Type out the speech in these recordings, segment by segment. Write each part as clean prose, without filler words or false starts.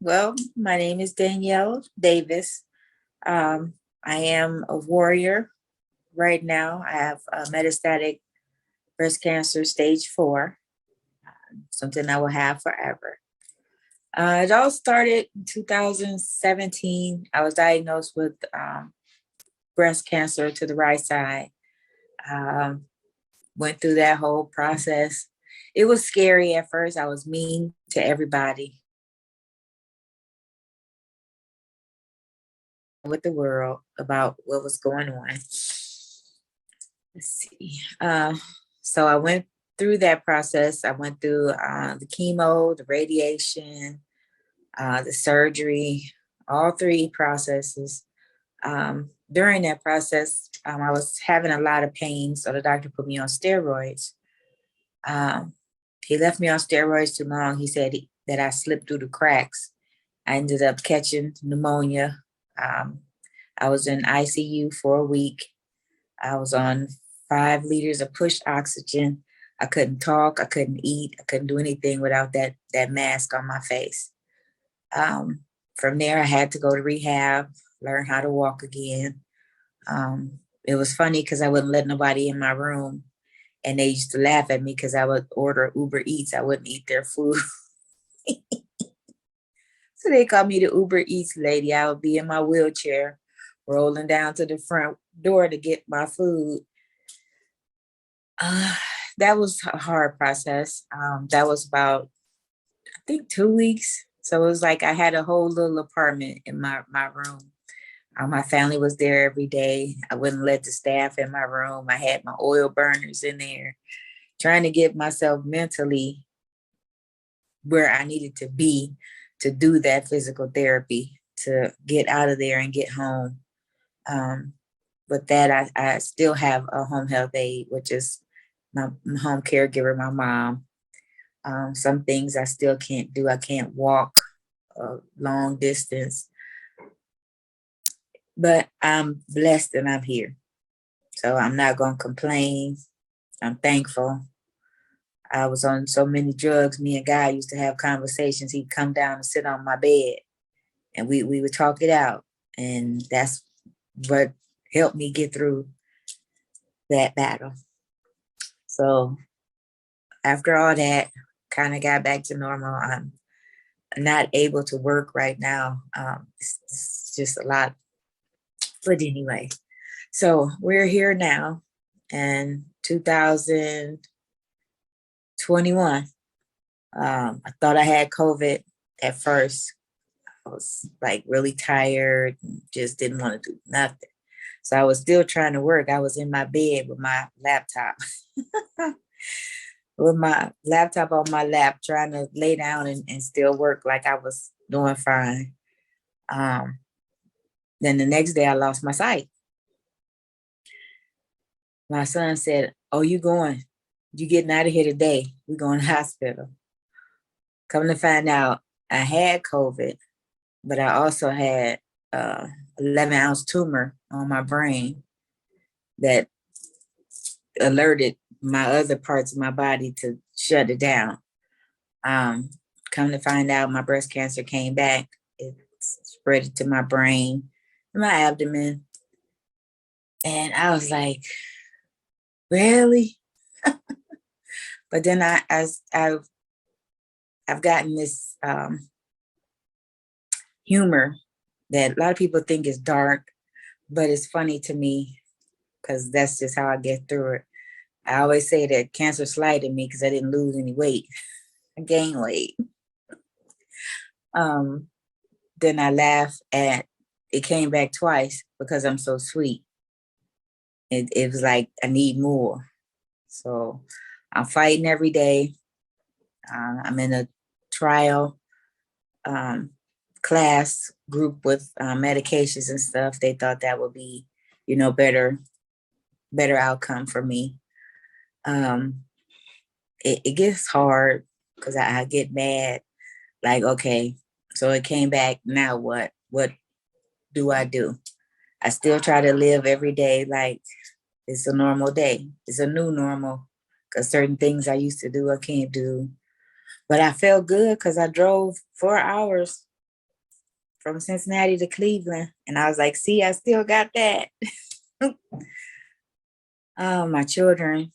Well, my name is Danielle Davis. Um, I am a warrior right now. I have metastatic breast cancer stage 4, something I will have forever. It all started in 2017. I was diagnosed with breast cancer to the right side. Um, Went through that whole process. It was scary at first. I was mean to everybody with the world about what was going on. Let's see. So I went through that process. I went through the chemo, the radiation, the surgery, all three processes. During that process, I was having a lot of pain, so the doctor put me on steroids. Um, he left me on steroids too long. He said that I slipped through the cracks. I ended up catching pneumonia. Um, I was in ICU for a week. I was on 5 liters of push oxygen. I couldn't talk. I couldn't eat. I couldn't do anything without that mask on my face. Um, from there, I had to go to rehab, learn how to walk again. It was funny because I wouldn't let nobody in my room, and they used to laugh at me because I would order Uber Eats. I wouldn't eat their food. So they called me the Uber Eats lady. I would be in my wheelchair, rolling down to the front door to get my food. Uh, that was a hard process. That was about, I think, 2 weeks. So it was like I had a whole little apartment in my room. My family was there every day. I wouldn't let the staff in my room. I had my oil burners in there, trying to get myself mentally where I needed to be to do that physical therapy, to get out of there and get home. But that I still have a home health aide, which is my home caregiver, my mom. Some things I still can't do. I can't walk a long distance, but I'm blessed and I'm here. So I'm not going to complain. I'm thankful. I was on so many drugs. Me and Guy used to have conversations. He'd come down and sit on my bed and we would talk it out. And that's what helped me get through that battle. So after all that, kind of got back to normal. I'm not able to work right now. It's just a lot. But anyway, so we're here now in 2021. I thought I had COVID at first. I was like really tired and just didn't want to do nothing. So I was still trying to work. I was in my bed with my laptop, with my laptop on my lap, trying to lay down and still work like I was doing fine. Um, then the next day I lost my sight. My son said, "Oh, you going? You getting out of here today? We're going to the hospital." Come to find out, I had COVID, but I also had 11-ounce tumor on my brain that alerted my other parts of my body to shut it down. Um, Come to find out, my breast cancer came back. It spread it to my brain, my abdomen, and I was like, "Really?" But then I've gotten this humor that a lot of people think is dark, but it's funny to me because that's just how I get through it. I always say that cancer slighted me because I didn't lose any weight. I gained weight. Um, then I laugh at it came back twice because I'm so sweet. It was like I need more. So I'm fighting every day. I'm in a trial um, class group with medications and stuff. They thought that would be, better outcome for me. Um, it gets hard because I get mad. Like, okay, so it came back. Now what? What do I do? I still try to live every day like it's a normal day. It's a new normal because certain things I used to do, I can't do. But I felt good because I drove 4 hours from Cincinnati to Cleveland. And I was like, see, I still got that. My children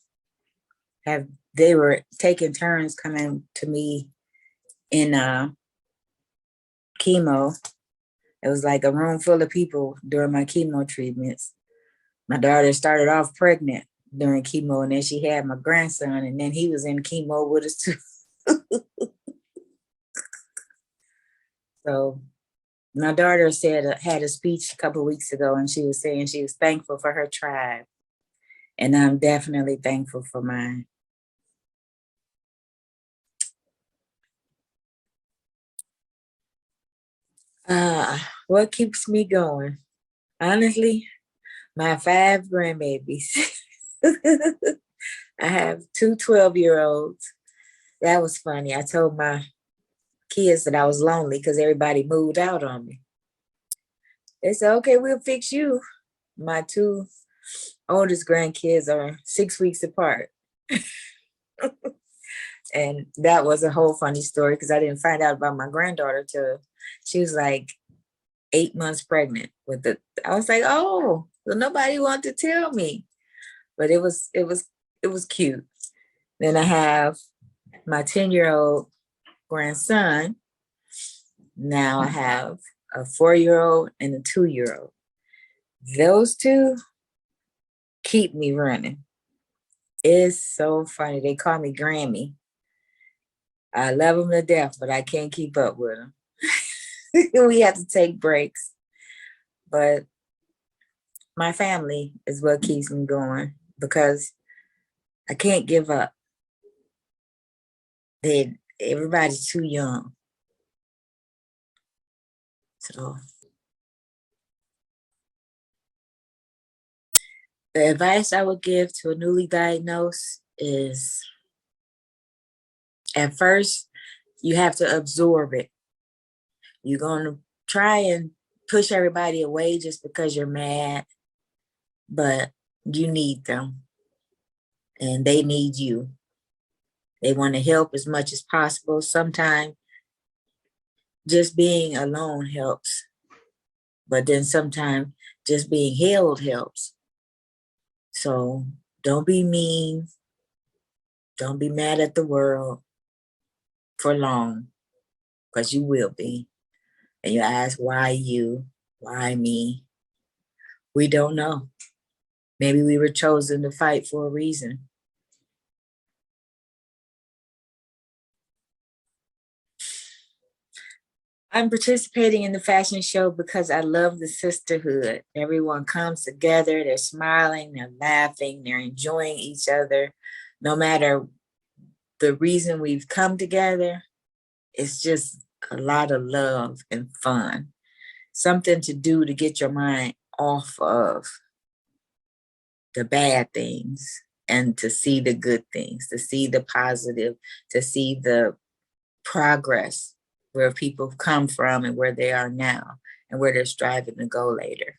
they were taking turns coming to me in chemo. It was like a room full of people during my chemo treatments. My daughter started off pregnant during chemo, and then she had my grandson, and then he was in chemo with us too. So my daughter had a speech a couple of weeks ago, and she was saying she was thankful for her tribe, and I'm definitely thankful for mine. What keeps me going? Honestly, my 5 grandbabies. I have two 12-year-olds. That was funny. I told my kids that I was lonely because everybody moved out on me. They said, okay, we'll fix you. My 2 oldest grandkids are 6 weeks apart. And that was a whole funny story because I didn't find out about my granddaughter till she was like 8 months pregnant with I was like, oh, well, nobody wanted to tell me. But it was cute. Then I have my 10-year-old grandson. Now I have a 4-year-old and a 2-year-old. Those two keep me running. It's so funny. They call me Grammy. I love them to death, but I can't keep up with them. We have to take breaks. But my family is what keeps me going because I can't give up. Everybody's too young. So the advice I would give to a newly diagnosed is at first you have to absorb it. You're going to try and push everybody away just because you're mad, but you need them and they need you. They want to help as much as possible. Sometimes just being alone helps, but then sometimes just being held helps. So don't be mean. Don't be mad at the world for long, because you will be. And you ask, why you? Why me? We don't know. Maybe we were chosen to fight for a reason. I'm participating in the fashion show because I love the sisterhood. Everyone comes together, they're smiling, they're laughing, they're enjoying each other. No matter the reason we've come together, it's just a lot of love and fun. Something to do to get your mind off of the bad things and to see the good things, to see the positive, to see the progress where people come from and where they are now and where they're striving to go later.